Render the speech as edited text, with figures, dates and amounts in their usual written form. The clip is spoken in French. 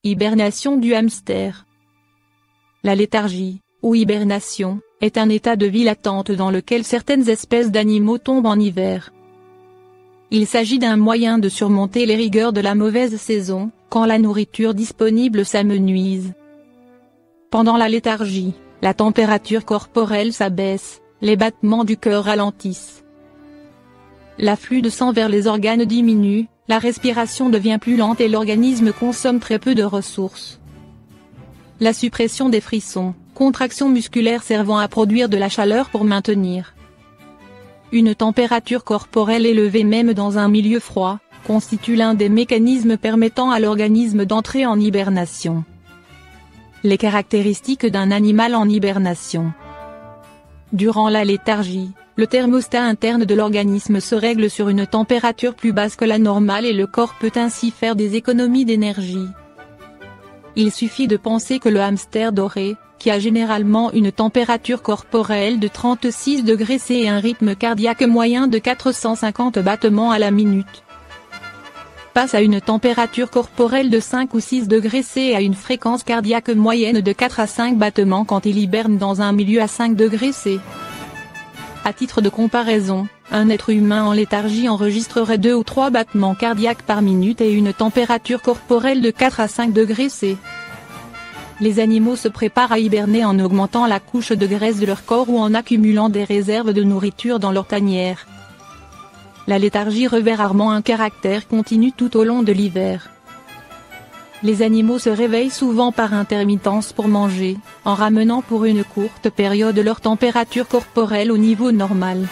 Hibernation du hamster. La léthargie, ou hibernation, est un état de vie latente dans lequel certaines espèces d'animaux tombent en hiver. Il s'agit d'un moyen de surmonter les rigueurs de la mauvaise saison, quand la nourriture disponible s'amenuise. Pendant la léthargie, la température corporelle s'abaisse, les battements du cœur ralentissent. L'afflux de sang vers les organes diminue, la respiration devient plus lente et l'organisme consomme très peu de ressources. La suppression des frissons, contractions musculaires servant à produire de la chaleur pour maintenir une température corporelle élevée même dans un milieu froid, constitue l'un des mécanismes permettant à l'organisme d'entrer en hibernation. Les caractéristiques d'un animal en hibernation. Durant la léthargie, le thermostat interne de l'organisme se règle sur une température plus basse que la normale et le corps peut ainsi faire des économies d'énergie. Il suffit de penser que le hamster doré, qui a généralement une température corporelle de 36 degrés C et un rythme cardiaque moyen de 450 battements à la minute, passe à une température corporelle de 5 ou 6 degrés C et à une fréquence cardiaque moyenne de 4 à 5 battements quand il hiberne dans un milieu à 5 degrés C. À titre de comparaison, un être humain en léthargie enregistrerait 2 ou 3 battements cardiaques par minute et une température corporelle de 4 à 5 degrés C. Les animaux se préparent à hiberner en augmentant la couche de graisse de leur corps ou en accumulant des réserves de nourriture dans leur tanière. La léthargie revêt rarement un caractère continu tout au long de l'hiver. Les animaux se réveillent souvent par intermittence pour manger, en ramenant pour une courte période leur température corporelle au niveau normal.